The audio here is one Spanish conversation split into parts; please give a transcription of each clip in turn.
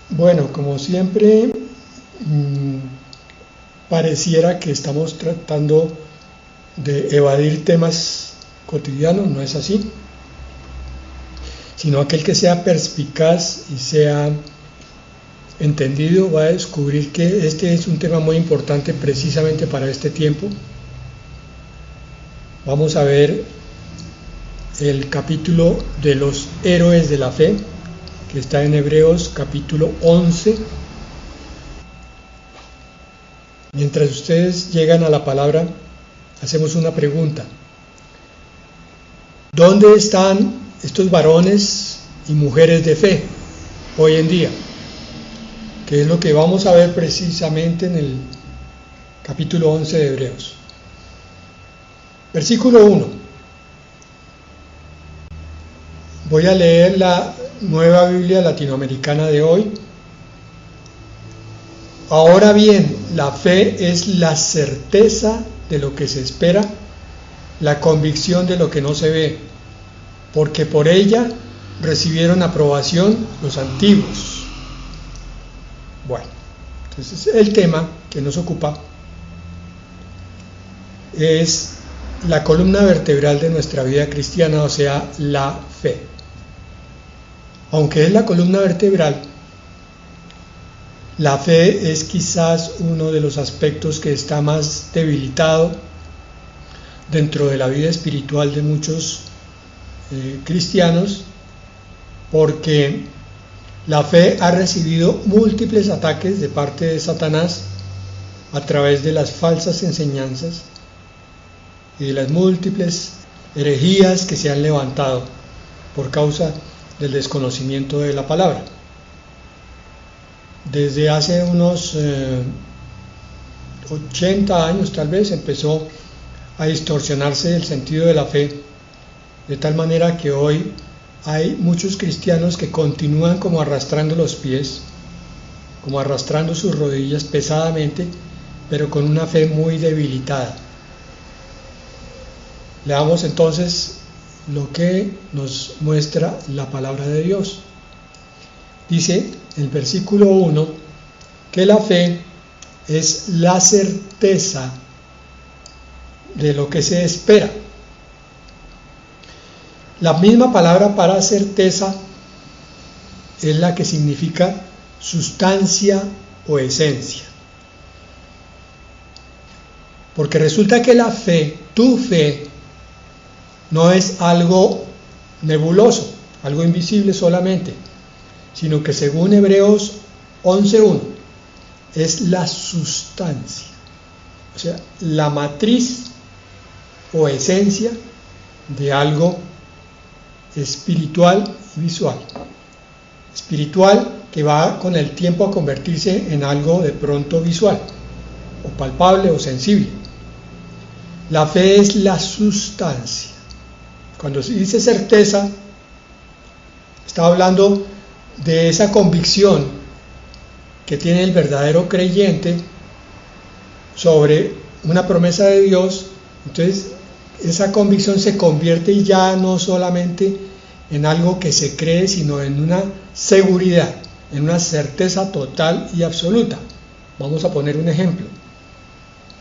Bueno, como siempre, pareciera que estamos tratando de evadir temas cotidianos, no es así, sino aquel que sea perspicaz y sea entendido va a descubrir que este es un tema muy importante precisamente para este tiempo. Vamos a ver el capítulo de los héroes de la fe, que está en Hebreos capítulo 11. Mientras ustedes llegan a la palabra, hacemos una pregunta. ¿Dónde están estos varones y mujeres de fe hoy en día? Que es lo que vamos a ver precisamente en el capítulo 11 de Hebreos. Versículo 1. Voy a leer la Nueva Biblia Latinoamericana de hoy. Ahora bien, la fe es la certeza de lo que se espera, la convicción de lo que no se ve, porque por ella recibieron aprobación los antiguos. Bueno, entonces el tema que nos ocupa es la columna vertebral de nuestra vida cristiana, o sea, la fe. Aunque es la columna vertebral, la fe es quizás uno de los aspectos que está más debilitado dentro de la vida espiritual de muchos cristianos, porque la fe ha recibido múltiples ataques de parte de Satanás a través de las falsas enseñanzas y de las múltiples herejías que se han levantado por causa del desconocimiento de la palabra. Desde hace unos 80 años tal vez empezó a distorsionarse el sentido de la fe, de tal manera que hoy hay muchos cristianos que continúan como arrastrando los pies, como arrastrando sus rodillas pesadamente, pero con una fe muy debilitada. Leamos entonces lo que nos muestra la palabra de Dios. Dice en el versículo 1 que la fe es la certeza de lo que se espera. La misma palabra para certeza es la que significa sustancia o esencia. Porque resulta que la fe, tu fe, no es algo nebuloso, algo invisible solamente, sino que según Hebreos 11.1 es la sustancia, o sea, la matriz o esencia de algo espiritual y visual. Espiritual que va con el tiempo a convertirse en algo de pronto visual, o palpable o sensible. La fe es la sustancia. Cuando se dice certeza, está hablando de esa convicción que tiene el verdadero creyente sobre una promesa de Dios. Entonces, esa convicción se convierte ya no solamente en algo que se cree, sino en una seguridad, en una certeza total y absoluta. Vamos a poner un ejemplo.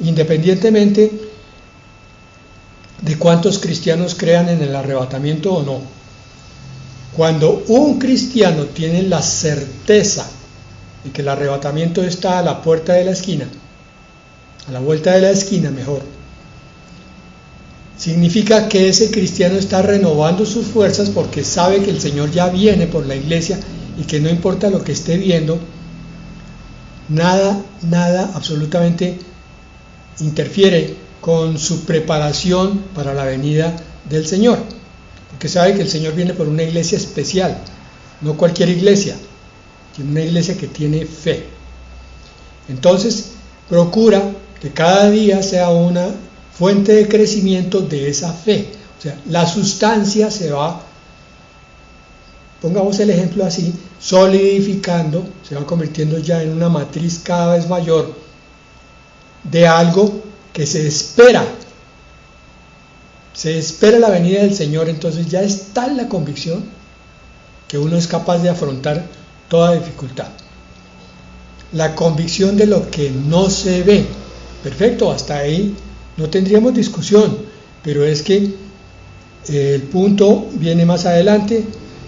Independientemente de cuántos cristianos crean en el arrebatamiento o no, cuando un cristiano tiene la certeza de que el arrebatamiento está a la puerta de la esquina, a la vuelta de la esquina mejor, significa que ese cristiano está renovando sus fuerzas porque sabe que el Señor ya viene por la iglesia y que no importa lo que esté viendo, nada absolutamente interfiere con su preparación para la venida del Señor, porque sabe que el Señor viene por una iglesia especial, no cualquier iglesia, sino una iglesia que tiene fe. Entonces, procura que cada día sea una fuente de crecimiento de esa fe. O sea, la sustancia se va, pongamos el ejemplo así, solidificando, se va convirtiendo ya en una matriz cada vez mayor de algo que se espera la venida del Señor. Entonces ya es tal la convicción que uno es capaz de afrontar toda dificultad. la convicción de lo que no se ve. Perfecto, hasta ahí no tendríamos discusión, pero es que el punto viene más adelante,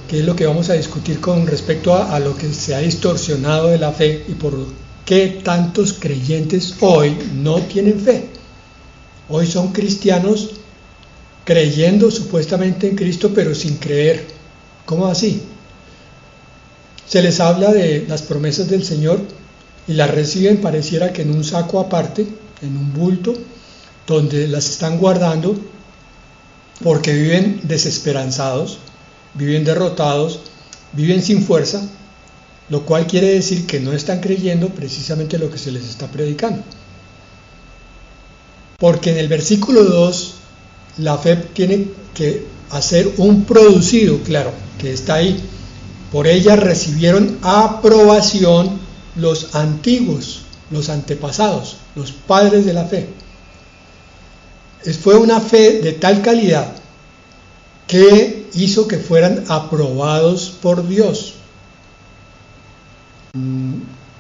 que es lo que vamos a discutir con respecto a lo que se ha distorsionado de la fe y por qué tantos creyentes hoy no tienen fe. Hoy son cristianos creyendo supuestamente en Cristo, pero sin creer. ¿Cómo así? Se les habla de las promesas del Señor y las reciben, pareciera que en un saco aparte, en un bulto, donde las están guardando porque viven desesperanzados, viven derrotados, viven sin fuerza, lo cual quiere decir que no están creyendo precisamente lo que se les está predicando. Porque en el versículo 2, la fe tiene que hacer un producido, claro, que está ahí. Por ella recibieron aprobación los antiguos, los antepasados, los padres de la fe. Fue una fe de tal calidad que hizo que fueran aprobados por Dios.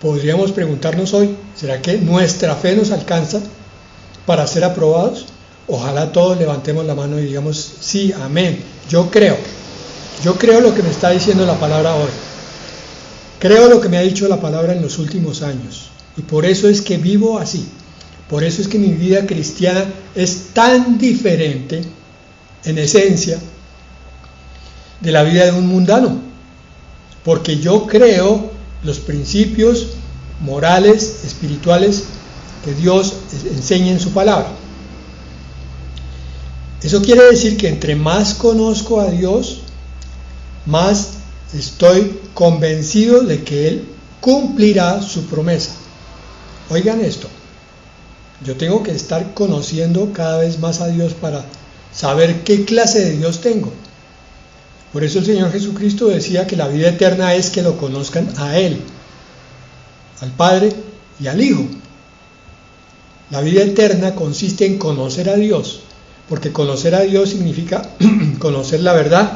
Podríamos preguntarnos hoy, ¿será que nuestra fe nos alcanza para ser aprobados? Ojalá todos levantemos la mano y digamos, sí, amén, yo creo lo que me está diciendo la palabra hoy, creo lo que me ha dicho la palabra en los últimos años, y por eso es que vivo así, por eso es que mi vida cristiana es tan diferente, en esencia, de la vida de un mundano, porque yo creo los principios morales, espirituales, que Dios enseña en su palabra. Eso quiere decir que entre más conozco a Dios, más estoy convencido de que Él cumplirá su promesa. Oigan esto, yo tengo que estar conociendo cada vez más a Dios para saber qué clase de Dios tengo. Por eso el Señor Jesucristo decía que la vida eterna es que lo conozcan a Él, al Padre y al Hijo. La vida eterna consiste en conocer a Dios, porque conocer a Dios significa conocer la verdad,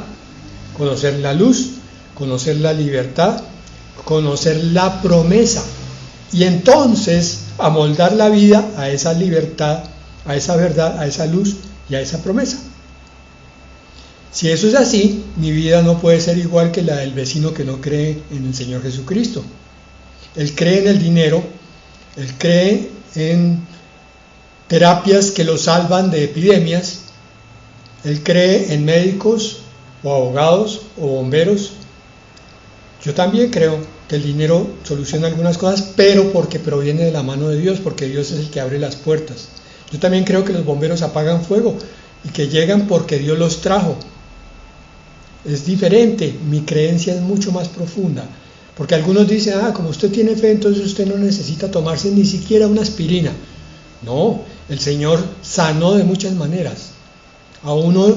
conocer la luz, conocer la libertad, conocer la promesa, y entonces amoldar la vida a esa libertad, a esa verdad, a esa luz y a esa promesa. Si eso es así, mi vida no puede ser igual que la del vecino que no cree en el Señor Jesucristo. Él cree en el dinero, él cree en terapias que lo salvan de epidemias, él cree en médicos o abogados o bomberos. Yo también creo que el dinero soluciona algunas cosas, pero porque proviene de la mano de Dios, porque Dios es el que abre las puertas. Yo también creo que los bomberos apagan fuego y que llegan porque Dios los trajo. Es diferente, mi creencia es mucho más profunda, porque algunos dicen, como usted tiene fe, entonces usted no necesita tomarse ni siquiera una aspirina. No, el Señor sanó de muchas maneras. A uno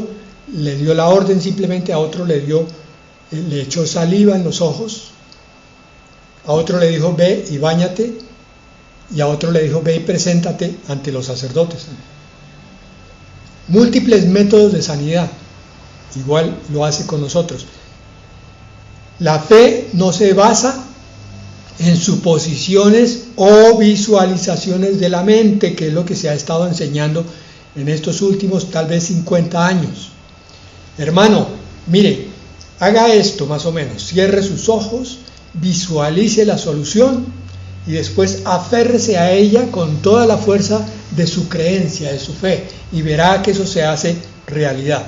le dio la orden simplemente, a otro le echó saliva en los ojos, a otro le dijo ve y báñate, y a otro le dijo ve y preséntate ante los sacerdotes. Múltiples métodos de sanidad, igual lo hace con nosotros. La fe no se basa en suposiciones o visualizaciones de la mente, que es lo que se ha estado enseñando en estos últimos tal vez 50 años. Hermano, mire, haga esto más o menos, cierre sus ojos, visualice la solución y después aférrese a ella con toda la fuerza de su creencia, de su fe, y verá que eso se hace realidad.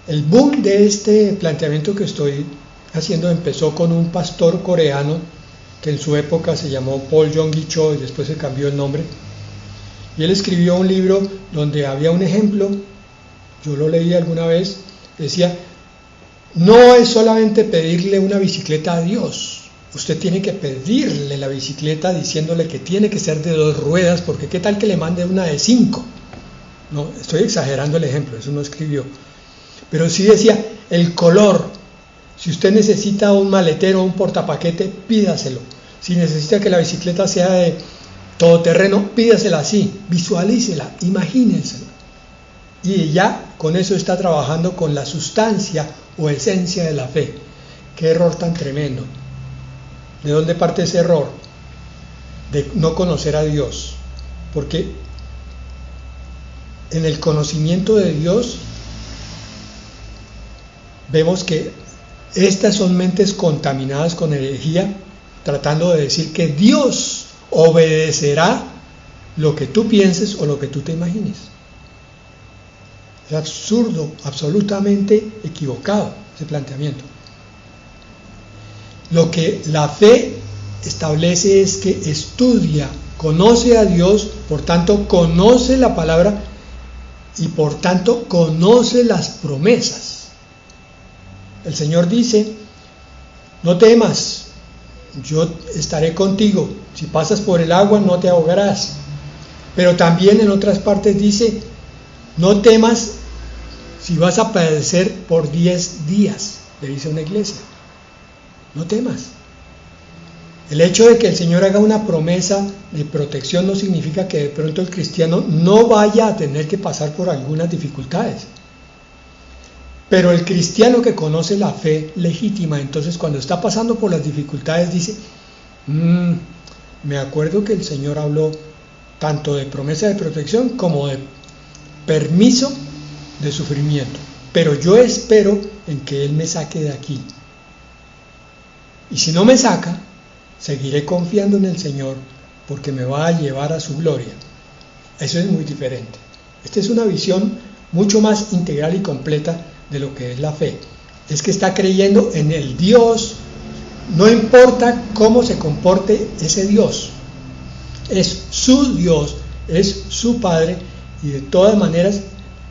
El boom de este planteamiento que estoy haciendo empezó con un pastor coreano que en su época se llamó Paul Yonggi Cho y después se cambió el nombre, y él escribió un libro donde había un ejemplo, yo lo leí alguna vez, decía, no es solamente pedirle una bicicleta a Dios, usted tiene que pedirle la bicicleta diciéndole que tiene que ser de 2 ruedas, porque qué tal que le mande una de 5. No, estoy exagerando el ejemplo, eso no escribió, pero sí decía el color. Si usted necesita un maletero o un portapaquete, pídaselo. Si necesita que la bicicleta sea de todoterreno, pídasela así, visualícela, imagínensela. Y ya con eso está trabajando con la sustancia o esencia de la fe. Qué error tan tremendo. ¿De dónde parte ese error? De no conocer a Dios. Porque en el conocimiento de Dios vemos que estas son mentes contaminadas con herejía, tratando de decir que Dios obedecerá lo que tú pienses o lo que tú te imagines. Es absurdo, absolutamente equivocado ese planteamiento. Lo que la fe establece es que estudia, conoce a Dios, por tanto conoce la palabra y por tanto conoce las promesas. El Señor dice: no temas, yo estaré contigo, si pasas por el agua no te ahogarás. Pero también en otras partes dice: no temas si vas a padecer por 10 días, le dice a una iglesia. No temas. El hecho de que el Señor haga una promesa de protección no significa que de pronto el cristiano no vaya a tener que pasar por algunas dificultades. Pero el cristiano que conoce la fe legítima, entonces cuando está pasando por las dificultades dice: me acuerdo que el Señor habló tanto de promesa de protección como de permiso de sufrimiento, pero yo espero en que Él me saque de aquí. Y si no me saca, seguiré confiando en el Señor, porque me va a llevar a su gloria. Eso es muy diferente. Esta es una visión mucho más integral y completa de lo que es la fe. Es que está creyendo en el Dios, no importa cómo se comporte ese Dios. Es su Dios, es su Padre, y de todas maneras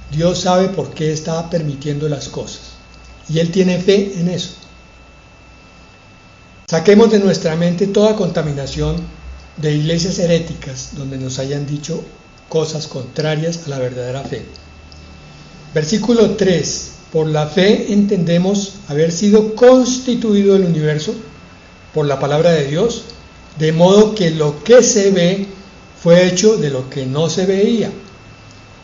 Dios sabe por qué está permitiendo las cosas. Y Él tiene fe en eso. Saquemos de nuestra mente toda contaminación de iglesias heréticas donde nos hayan dicho cosas contrarias a la verdadera fe. Versículo 3. Por la fe entendemos haber sido constituido el universo por la palabra de Dios, de modo que lo que se ve fue hecho de lo que no se veía.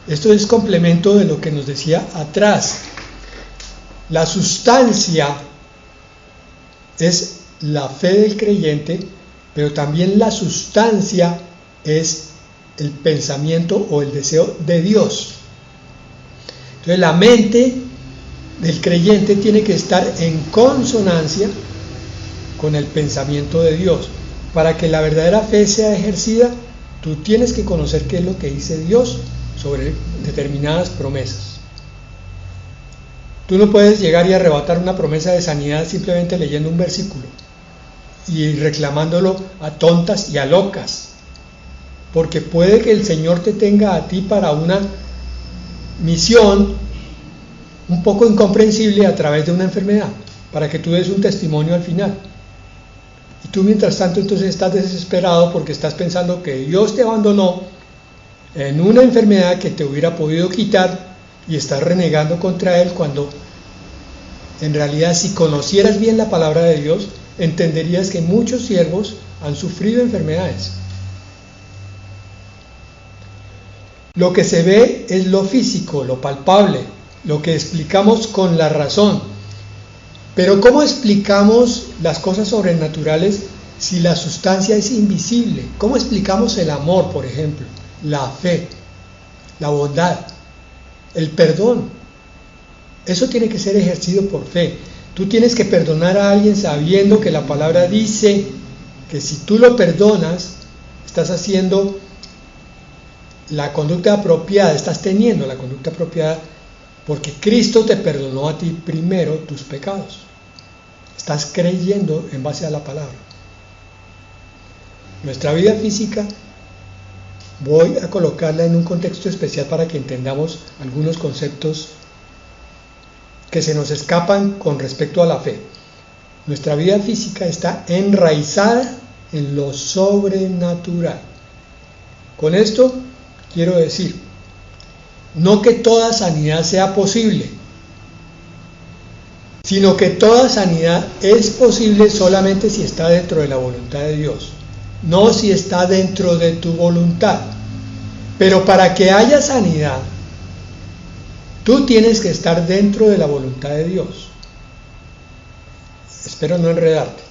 Esto es complemento de lo que nos decía atrás. La sustancia es la fe del creyente, pero también la sustancia es el pensamiento o el deseo de Dios. Entonces la mente del creyente tiene que estar en consonancia con el pensamiento de Dios. Para que la verdadera fe sea ejercida, tú tienes que conocer qué es lo que dice Dios sobre determinadas promesas. Tú no puedes llegar y arrebatar una promesa de sanidad simplemente leyendo un versículo y reclamándolo a tontas y a locas, porque puede que el Señor te tenga a ti para una misión un poco incomprensible a través de una enfermedad, para que tú des un testimonio al final. Y tú mientras tanto entonces estás desesperado porque estás pensando que Dios te abandonó en una enfermedad que te hubiera podido quitar y estás renegando contra Él, cuando en realidad, si conocieras bien la palabra de Dios, entenderías que muchos siervos han sufrido enfermedades. Lo que se ve es lo físico, lo palpable, lo que explicamos con la razón. Pero ¿cómo explicamos las cosas sobrenaturales si la sustancia es invisible? ¿Cómo explicamos el amor, por ejemplo, la fe, la bondad, el perdón? Eso tiene que ser ejercido por fe. Tú tienes que perdonar a alguien sabiendo que la palabra dice que si tú lo perdonas, estás haciendo la conducta apropiada, estás teniendo la conducta apropiada, porque Cristo te perdonó a ti primero tus pecados. Estás creyendo en base a la palabra. Nuestra vida física, voy a colocarla en un contexto especial para que entendamos algunos conceptos que se nos escapan con respecto a la fe. Nuestra vida física está enraizada en lo sobrenatural. Con esto quiero decir, no que toda sanidad sea posible, sino que toda sanidad es posible solamente si está dentro de la voluntad de Dios, no si está dentro de tu voluntad. Pero para que haya sanidad, tú tienes que estar dentro de la voluntad de Dios. Espero no enredarte.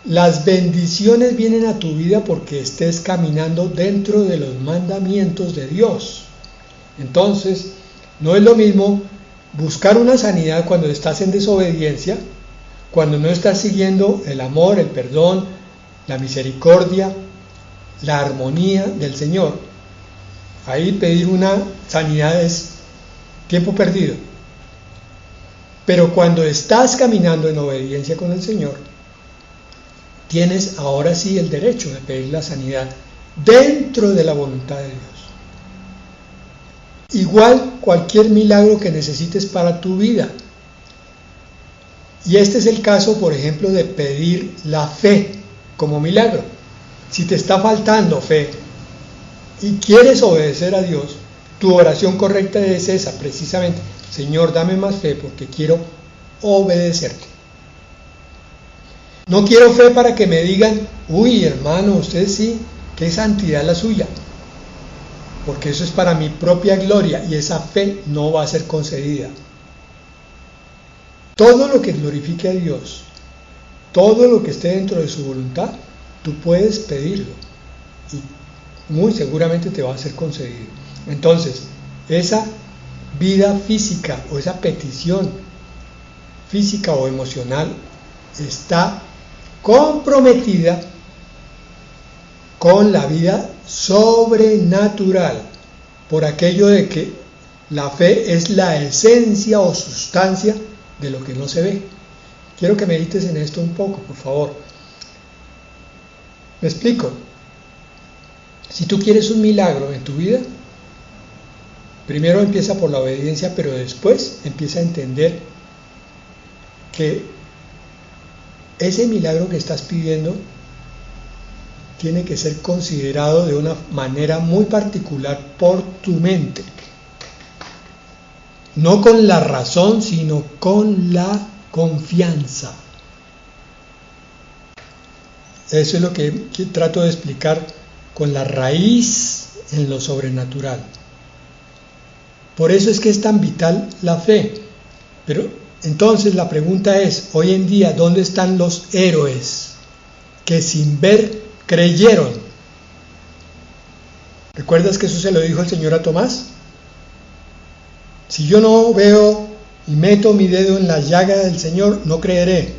Las bendiciones vienen a tu vida porque estés caminando dentro de los mandamientos de Dios. Entonces, no es lo mismo buscar una sanidad cuando estás en desobediencia, cuando no estás siguiendo el amor, el perdón, la misericordia, la armonía del Señor. Ahí pedir una sanidad es tiempo perdido. Pero cuando estás caminando en obediencia con el Señor, tienes ahora sí el derecho de pedir la sanidad dentro de la voluntad de Dios. Igual cualquier milagro que necesites para tu vida. Y este es el caso, por ejemplo, de pedir la fe como milagro. Si te está faltando fe y quieres obedecer a Dios, tu oración correcta es esa, precisamente: Señor, dame más fe porque quiero obedecerte. No quiero fe para que me digan: uy, hermano, usted sí, qué santidad la suya. Porque eso es para mi propia gloria y esa fe no va a ser concedida. Todo lo que glorifique a Dios, todo lo que esté dentro de su voluntad, tú puedes pedirlo y muy seguramente te va a ser concedido. Entonces, esa vida física o esa petición física o emocional está comprometida con la vida sobrenatural, por aquello de que la fe es la esencia o sustancia de lo que no se ve. Quiero que medites en esto un poco, por favor. Me explico. Si tú quieres un milagro en tu vida, primero empieza por la obediencia, pero después empieza a entender que ese milagro que estás pidiendo tiene que ser considerado de una manera muy particular por tu mente. No con la razón, sino con la confianza. Eso es lo que trato de explicar con la raíz en lo sobrenatural. Por eso es que es tan vital la fe. Pero entonces la pregunta es, hoy en día, ¿dónde están los héroes que sin ver creyeron? ¿Recuerdas que eso se lo dijo el Señor a Tomás? Si yo no veo y meto mi dedo en la llaga del Señor, no creeré.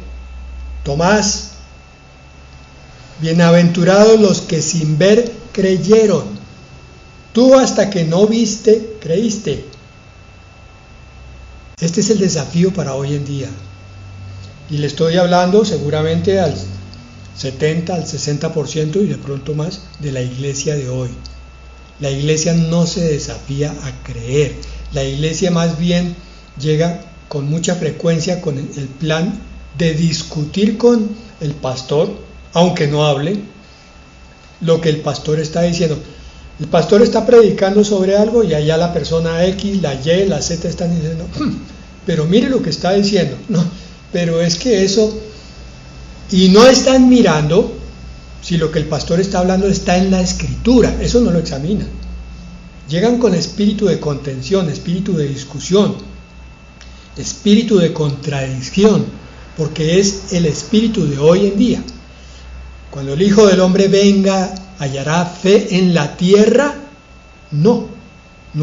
Tomás, bienaventurados los que sin ver creyeron. Tú hasta que no viste, creíste. Este es el desafío para hoy en día. Y le estoy hablando seguramente al 70, al 60% y de pronto más de la iglesia de hoy. La iglesia no se desafía a creer. La iglesia más bien llega con mucha frecuencia con el plan de discutir con el pastor, aunque no hable, lo que el pastor está diciendo. El pastor está predicando sobre algo y allá la persona X, la Y, la Z están diciendo, pero mire lo que está diciendo. No, pero es que eso... Y no están mirando si lo que el pastor está hablando está en la Escritura. Eso no lo examinan. Llegan con espíritu de contención, espíritu de discusión, espíritu de contradicción, porque es el espíritu de hoy en día. Cuando el Hijo del Hombre venga, ¿hallará fe en la tierra? No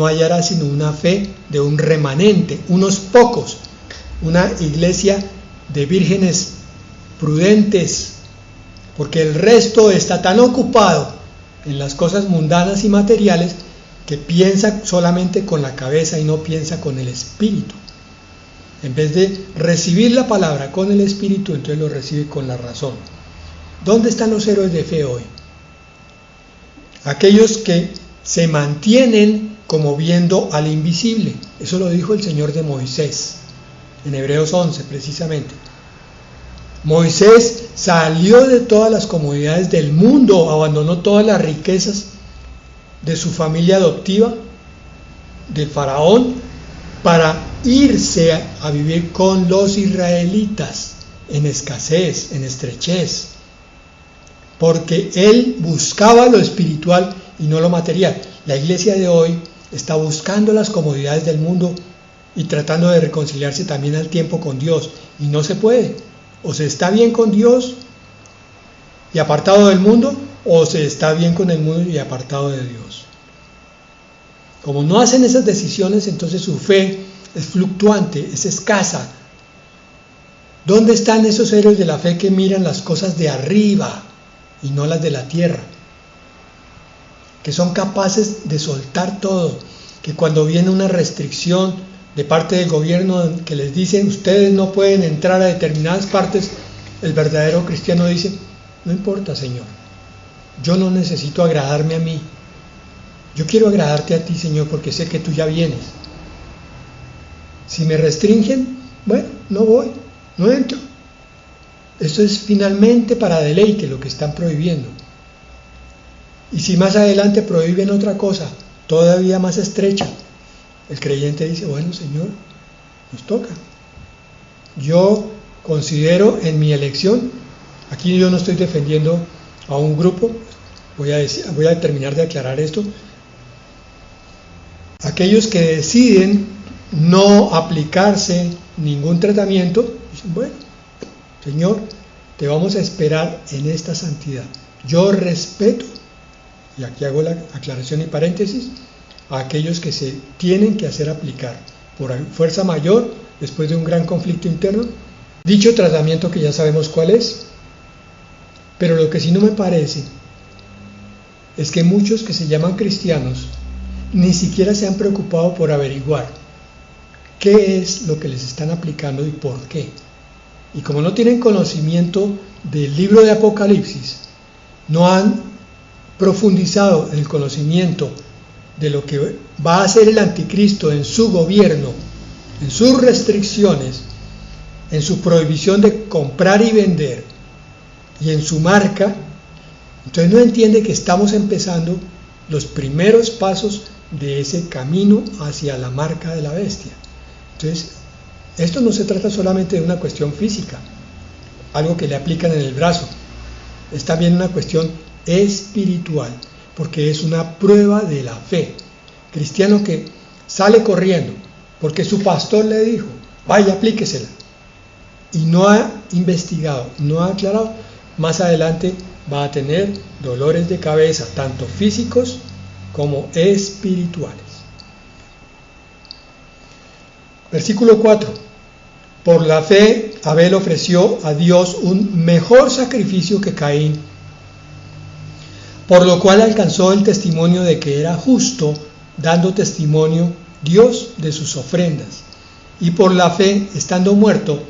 hallará sino una fe de un remanente, unos pocos, una iglesia de vírgenes prudentes, porque el resto está tan ocupado en las cosas mundanas y materiales que piensa solamente con la cabeza y no piensa con el espíritu. En vez de recibir la palabra con el espíritu, entonces lo recibe con la razón. ¿Dónde están los héroes de fe hoy? Aquellos que se mantienen como viendo al invisible. Eso lo dijo el Señor de Moisés, en Hebreos 11 precisamente. Moisés salió de todas las comodidades del mundo, abandonó todas las riquezas de su familia adoptiva, del faraón, para irse a vivir con los israelitas en escasez, en estrechez, porque él buscaba lo espiritual y no lo material. La iglesia de hoy está buscando las comodidades del mundo y tratando de reconciliarse también al tiempo con Dios, y no se puede. O se está bien con Dios y apartado del mundo, o se está bien con el mundo y apartado de Dios. Como no hacen esas decisiones, entonces su fe es fluctuante, es escasa. ¿Dónde están esos héroes de la fe que miran las cosas de arriba y no las de la tierra? Que son capaces de soltar todo, que cuando viene una restricción de parte del gobierno que les dicen ustedes no pueden entrar a determinadas partes, el verdadero cristiano dice, no importa, Señor, yo no necesito agradarme a mí, yo quiero agradarte a ti, Señor, porque sé que tú ya vienes. Si me restringen, bueno, no voy, no entro. Esto es finalmente para deleite lo que están prohibiendo. Y si más adelante prohíben otra cosa, todavía más estrecha, el creyente dice, bueno, Señor, nos toca. Yo considero en mi elección, aquí yo no estoy defendiendo a un grupo, voy a terminar de aclarar esto, aquellos que deciden no aplicarse ningún tratamiento, dicen, bueno, Señor, te vamos a esperar en esta santidad. Yo respeto, y aquí hago la aclaración y paréntesis, a aquellos que se tienen que hacer aplicar por fuerza mayor, después de un gran conflicto interno, dicho tratamiento que ya sabemos cuál es. Pero lo que sí no me parece es que muchos que se llaman cristianos ni siquiera se han preocupado por averiguar qué es lo que les están aplicando y por qué. Y como no tienen conocimiento del libro de Apocalipsis, no han profundizado en el conocimiento de lo que va a hacer el anticristo en su gobierno, en sus restricciones, en su prohibición de comprar y vender y en su marca, entonces no entiende que estamos empezando los primeros pasos de ese camino hacia la marca de la bestia. Entonces, esto no se trata solamente de una cuestión física, algo que le aplican en el brazo, es también una cuestión espiritual, porque es una prueba de la fe. Cristiano que sale corriendo porque su pastor le dijo, vaya, aplíquesela, y no ha investigado, no ha aclarado, más adelante va a tener dolores de cabeza, tanto físicos como espirituales. Versículo 4. Por la fe, Abel ofreció a Dios un mejor sacrificio que Caín, por lo cual alcanzó el testimonio de que era justo, dando testimonio Dios de sus ofrendas. Y por la fe, estando muerto,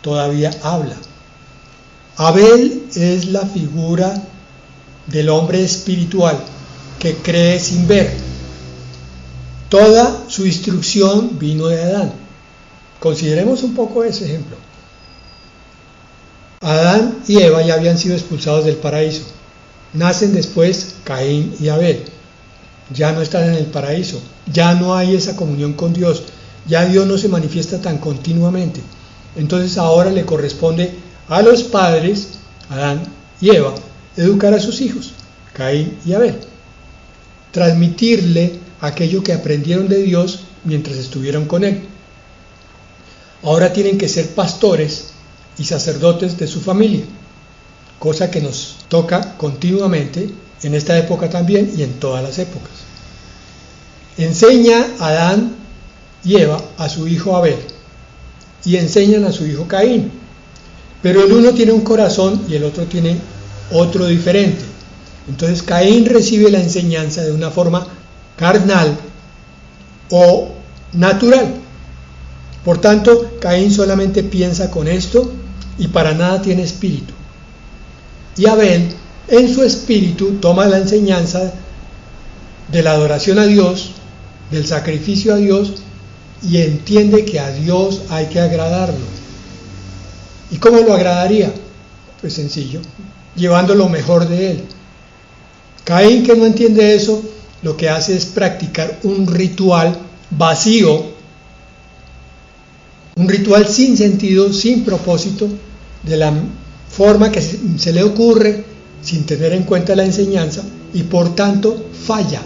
todavía habla. Abel es la figura del hombre espiritual que cree sin ver. Toda su instrucción vino de Adán. Consideremos un poco ese ejemplo. Adán y Eva ya habían sido expulsados del paraíso. Nacen después Caín y Abel. Ya no están en el paraíso. Ya no hay esa comunión con Dios. Ya Dios no se manifiesta tan continuamente. Entonces ahora le corresponde a los padres, Adán y Eva, educar a sus hijos, Caín y Abel. Transmitirle aquello que aprendieron de Dios mientras estuvieron con Él. Ahora tienen que ser pastores y sacerdotes de su familia, cosa que nos toca continuamente en esta época también y en todas las épocas. Enseña Adán y Eva a su hijo Abel y enseñan a su hijo Caín, pero el uno tiene un corazón y el otro tiene otro diferente. Entonces Caín recibe la enseñanza de una forma carnal o natural. Por tanto, Caín solamente piensa con esto y para nada tiene espíritu. Y Abel, en su espíritu, toma la enseñanza de la adoración a Dios, del sacrificio a Dios, y entiende que a Dios hay que agradarlo. ¿Y cómo lo agradaría? Pues sencillo, llevando lo mejor de él. Caín, que no entiende eso, lo que hace es practicar un ritual vacío, un ritual sin sentido, sin propósito, de la forma que se le ocurre, sin tener en cuenta la enseñanza, y por tanto falla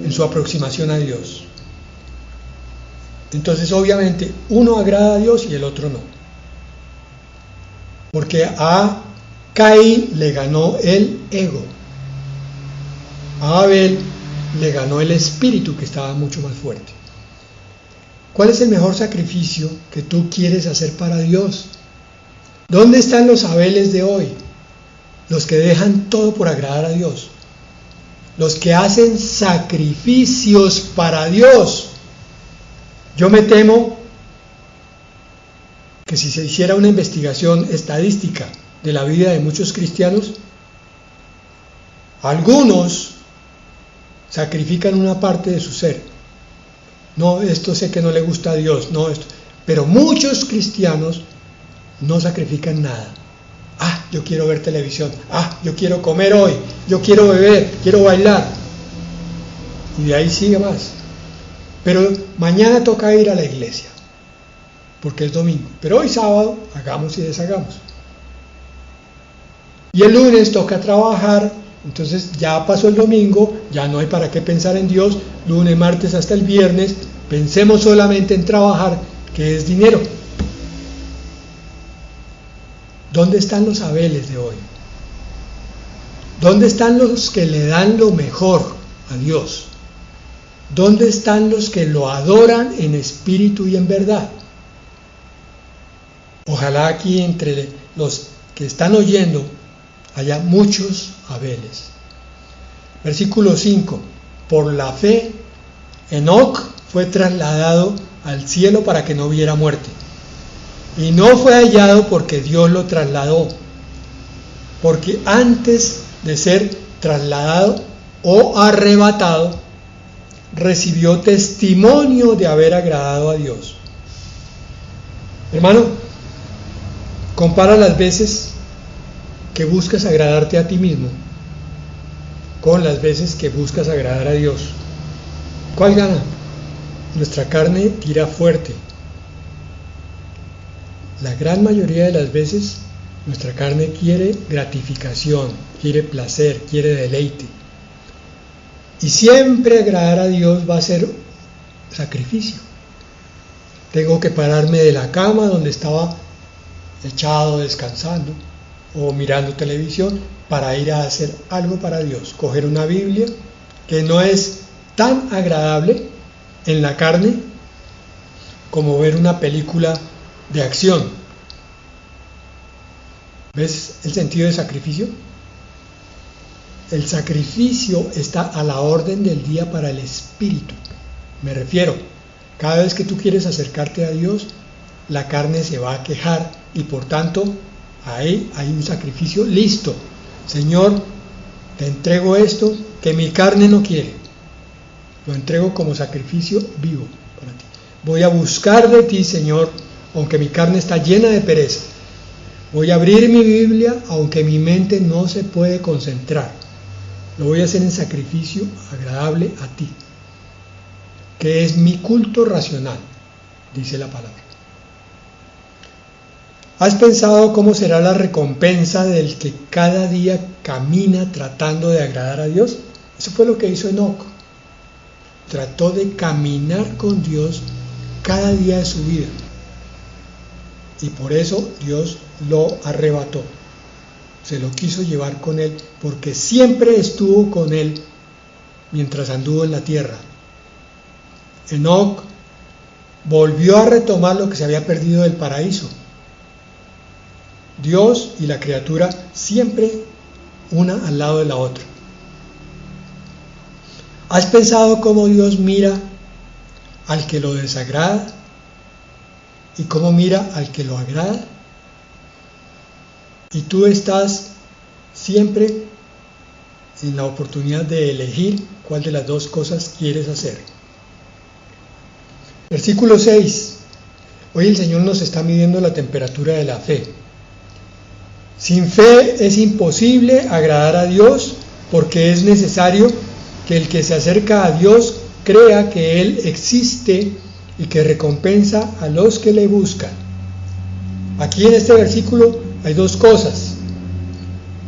en su aproximación a Dios. Entonces obviamente uno agrada a Dios y el otro no, porque ha Caín le ganó el ego. A Abel le ganó el espíritu, que estaba mucho más fuerte. ¿Cuál es el mejor sacrificio que tú quieres hacer para Dios? ¿Dónde están los Abeles de hoy? Los que dejan todo por agradar a Dios. Los que hacen sacrificios para Dios. Yo me temo que si se hiciera una investigación estadística de la vida de muchos cristianos, algunos sacrifican una parte de su ser. No, esto sé que no le gusta a Dios, no esto. Pero muchos cristianos no sacrifican nada. Yo quiero ver televisión. Yo quiero comer hoy. Yo quiero beber, quiero bailar. Y de ahí sigue más. Pero mañana toca ir a la iglesia, porque es domingo. Pero hoy sábado, hagamos y deshagamos. Y el lunes toca trabajar. Entonces ya pasó el domingo, ya no hay para qué pensar en Dios. Lunes, martes hasta el viernes, pensemos solamente en trabajar, que es dinero. ¿Dónde están los Abeles de hoy? ¿Dónde están los que le dan lo mejor a Dios? ¿Dónde están los que lo adoran en espíritu y en verdad? Ojalá aquí entre los que están oyendo haya muchos Abeles. Versículo 5. Por la fe, Enoc fue trasladado al cielo para que no viera muerte. Y no fue hallado porque Dios lo trasladó. Porque antes de ser trasladado o arrebatado, recibió testimonio de haber agradado a Dios. Hermano, compara las veces que buscas agradarte a ti mismo con las veces que buscas agradar a Dios. ¿Cuál gana? Nuestra carne tira fuerte. La gran mayoría de las veces nuestra carne quiere gratificación, quiere placer, quiere deleite. Y siempre agradar a Dios va a ser sacrificio. Tengo que pararme de la cama donde estaba echado descansando o mirando televisión para ir a hacer algo para Dios. Coger una Biblia que no es tan agradable en la carne como ver una película de acción. ¿Ves el sentido de sacrificio? El sacrificio está a la orden del día para el espíritu. Me refiero, cada vez que tú quieres acercarte a Dios, la carne se va a quejar y por tanto ahí hay un sacrificio listo. Señor, te entrego esto que mi carne no quiere. Lo entrego como sacrificio vivo para ti. Voy a buscar de ti, Señor, aunque mi carne está llena de pereza. Voy a abrir mi Biblia, aunque mi mente no se puede concentrar. Lo voy a hacer en sacrificio agradable a ti, que es mi culto racional, dice la palabra. ¿Has pensado cómo será la recompensa del que cada día camina tratando de agradar a Dios? Eso fue lo que hizo Enoc. Trató de caminar con Dios cada día de su vida. Y por eso Dios lo arrebató. Se lo quiso llevar con él, porque siempre estuvo con él mientras anduvo en la tierra. Enoc volvió a retomar lo que se había perdido del paraíso. Dios y la criatura siempre una al lado de la otra. ¿Has pensado cómo Dios mira al que lo desagrada y cómo mira al que lo agrada? Y tú estás siempre en la oportunidad de elegir cuál de las dos cosas quieres hacer. Versículo 6. Hoy el Señor nos está midiendo la temperatura de la fe. Sin fe es imposible agradar a Dios, porque es necesario que el que se acerca a Dios crea que Él existe y que recompensa a los que le buscan. Aquí en este versículo hay dos cosas.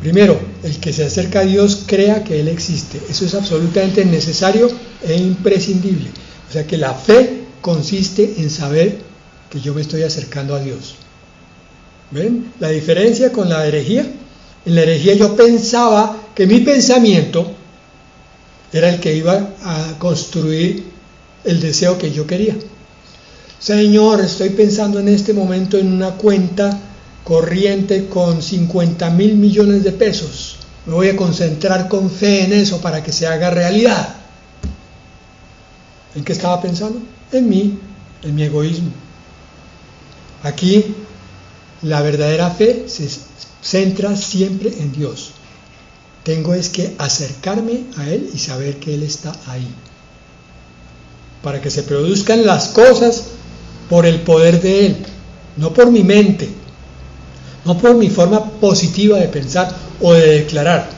Primero, el que se acerca a Dios crea que Él existe. Eso es absolutamente necesario e imprescindible. O sea que la fe consiste en saber que yo me estoy acercando a Dios. ¿Ven la diferencia con la herejía? En la herejía yo pensaba que mi pensamiento era el que iba a construir el deseo que yo quería. Señor, estoy pensando en este momento en una cuenta corriente con 50.000 millones de pesos. Me voy a concentrar con fe en eso para que se haga realidad. ¿En qué estaba pensando? En mí, en mi egoísmo. Aquí la verdadera fe se centra siempre en Dios. Tengo es que acercarme a Él y saber que Él está ahí. Para que se produzcan las cosas por el poder de Él, no por mi mente, no por mi forma positiva de pensar o de declarar.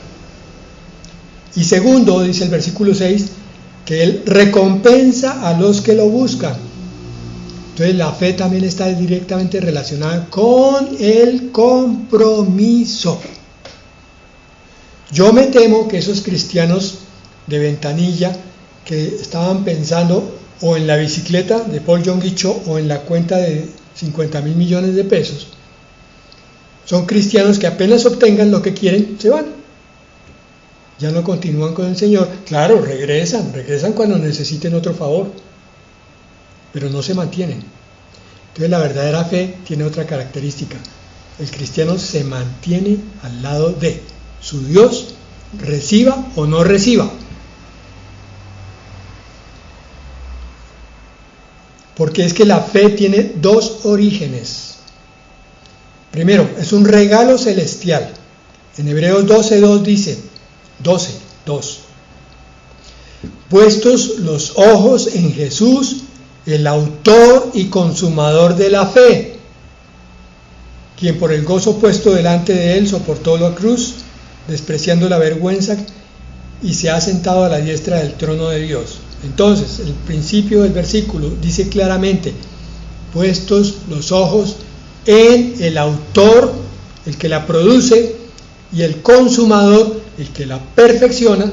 Y segundo, dice el versículo 6, que Él recompensa a los que lo buscan. Entonces la fe también está directamente relacionada con el compromiso. Yo me temo que esos cristianos de ventanilla que estaban pensando o en la bicicleta de Paul Yonggi-Cho o en la cuenta de 50.000 millones de pesos, son cristianos que apenas obtengan lo que quieren, se van. Ya no continúan con el Señor. Claro, regresan cuando necesiten otro favor, pero no se mantienen. Entonces la verdadera fe tiene otra característica. El cristiano se mantiene al lado de su Dios, reciba o no reciba. Porque es que la fe tiene dos orígenes. Primero, es un regalo celestial. En Hebreos 12:2 dice, 12:2. Puestos los ojos en Jesús, el autor y consumador de la fe, quien por el gozo puesto delante de él soportó la cruz, despreciando la vergüenza, y se ha sentado a la diestra del trono de Dios. Entonces, el principio del versículo dice claramente, puestos los ojos en el autor, el que la produce, y el consumador, el que la perfecciona,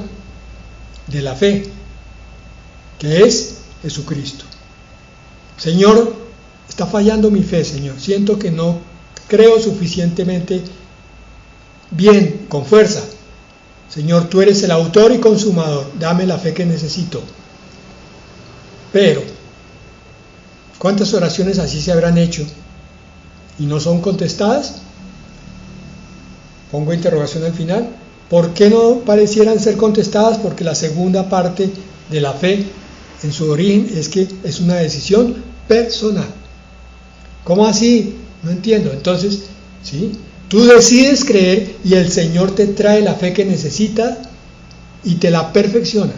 de la fe, que es Jesucristo. Señor, está fallando mi fe, Señor. Siento que no creo suficientemente bien, con fuerza. Señor, tú eres el autor y consumador. Dame la fe que necesito. Pero, ¿cuántas oraciones así se habrán hecho y no son contestadas? Pongo interrogación al final. ¿Por qué no parecieran ser contestadas? Porque la segunda parte de la fe en su origen es que es una decisión personal. ¿Cómo así? No entiendo. Entonces, ¿sí? Tú decides creer y el Señor te trae la fe que necesitas y te la perfecciona.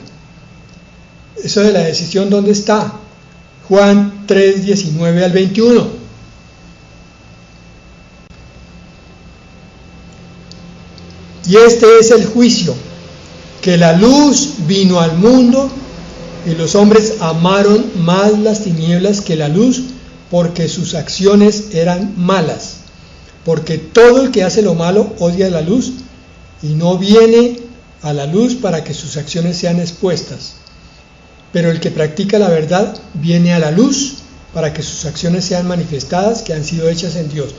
Eso de la decisión, ¿dónde está? Juan 3:19 al 21. Y este es el juicio, que la luz vino al mundo y los hombres amaron más las tinieblas que la luz, porque sus acciones eran malas. Porque todo el que hace lo malo odia la luz y no viene a la luz para que sus acciones sean expuestas. Pero el que practica la verdad viene a la luz para que sus acciones sean manifestadas, que han sido hechas en Dios.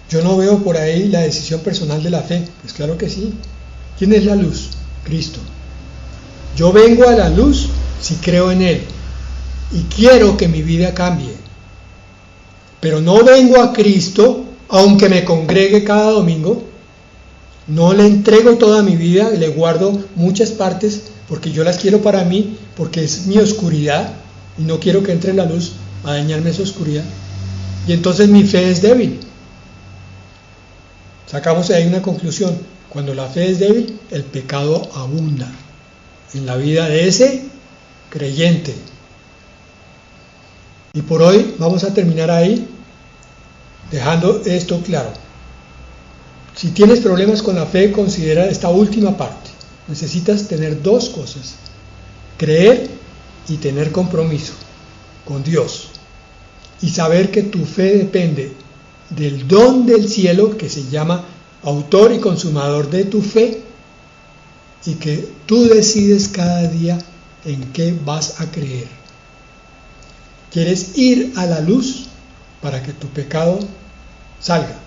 Yo no veo por ahí la decisión personal de la fe. Pues claro que sí. ¿Quién es la luz? Cristo. Yo vengo a la luz si creo en Él y quiero que mi vida cambie. Pero no vengo a Cristo, aunque me congregue cada domingo, no le entrego toda mi vida, le guardo muchas partes porque yo las quiero para mí, porque es mi oscuridad y no quiero que entre la luz a dañarme esa oscuridad. Y entonces mi fe es débil. Sacamos de ahí una conclusión. Cuando la fe es débil, el pecado abunda en la vida de ese creyente. Y por hoy vamos a terminar ahí, dejando esto claro. Si tienes problemas con la fe, considera esta última parte. Necesitas tener dos cosas: creer y tener compromiso con Dios. Y saber que tu fe depende del don del cielo, que se llama autor y consumador de tu fe, y que tú decides cada día en qué vas a creer. ¿Quieres ir a la luz para que tu pecado salga?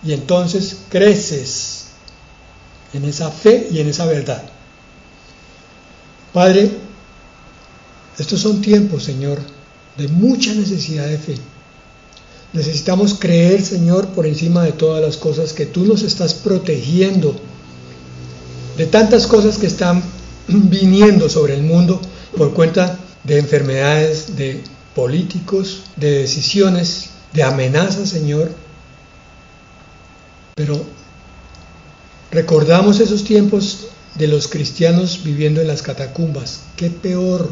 y entonces creces en esa fe y en esa verdad. Padre, estos son tiempos, Señor, de mucha necesidad de fe. Necesitamos creer, Señor, por encima de todas las cosas, que tú nos estás protegiendo de tantas cosas que están viniendo sobre el mundo por cuenta de enfermedades, de políticos, de decisiones, de amenazas, Señor. Pero recordamos esos tiempos de los cristianos viviendo en las catacumbas. Qué peor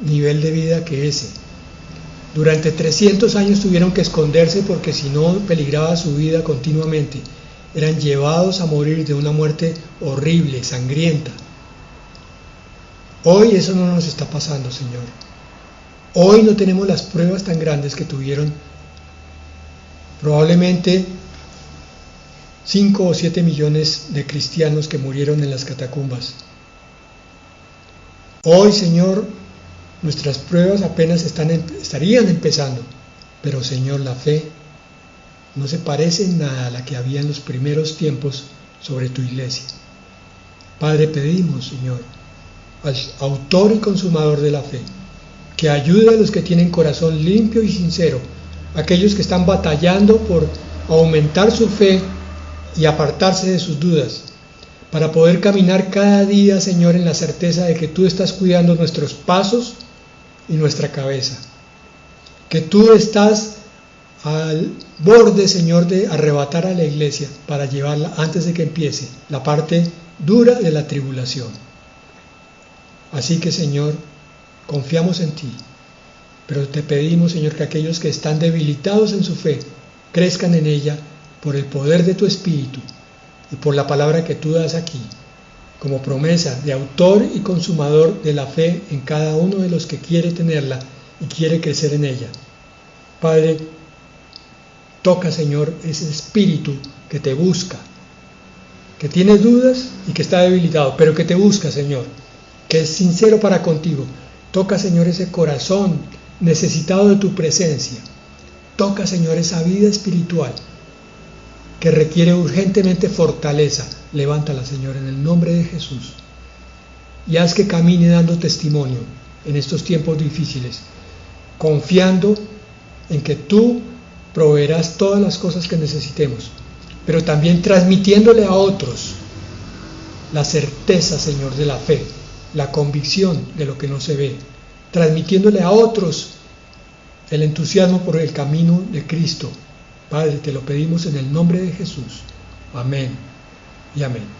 nivel de vida que ese. Durante 300 años tuvieron que esconderse porque si no peligraba su vida continuamente. Eran llevados a morir de una muerte horrible, sangrienta. Hoy eso no nos está pasando, Señor. Hoy no tenemos las pruebas tan grandes que tuvieron probablemente 5 o 7 millones de cristianos que murieron en las catacumbas. Hoy, Señor, nuestras pruebas apenas estarían empezando, pero, Señor, la fe no se parece en nada a la que había en los primeros tiempos sobre tu iglesia. Padre, pedimos, Señor, al autor y consumador de la fe, que ayude a los que tienen corazón limpio y sincero, aquellos que están batallando por aumentar su fe y apartarse de sus dudas, para poder caminar cada día, Señor, en la certeza de que tú estás cuidando nuestros pasos y nuestra cabeza, que tú estás al borde, Señor, de arrebatar a la iglesia para llevarla antes de que empiece la parte dura de la tribulación. Así que, Señor, confiamos en ti, pero te pedimos, Señor, que aquellos que están debilitados en su fe crezcan en ella por el poder de tu Espíritu y por la palabra que tú das aquí, como promesa de autor y consumador de la fe en cada uno de los que quiere tenerla y quiere crecer en ella. Padre, toca, Señor, ese espíritu que te busca, que tiene dudas y que está debilitado, pero que te busca, Señor, que es sincero para contigo. Toca, Señor, ese corazón necesitado de tu presencia. Toca, Señor, esa vida espiritual que requiere urgentemente fortaleza. Levántala, Señor, en el nombre de Jesús. Y haz que camine dando testimonio en estos tiempos difíciles, confiando en que tú proveerás todas las cosas que necesitemos, pero también transmitiéndole a otros la certeza, Señor, de la fe, la convicción de lo que no se ve, transmitiéndole a otros el entusiasmo por el camino de Cristo. Padre, te lo pedimos en el nombre de Jesús. Amén y amén.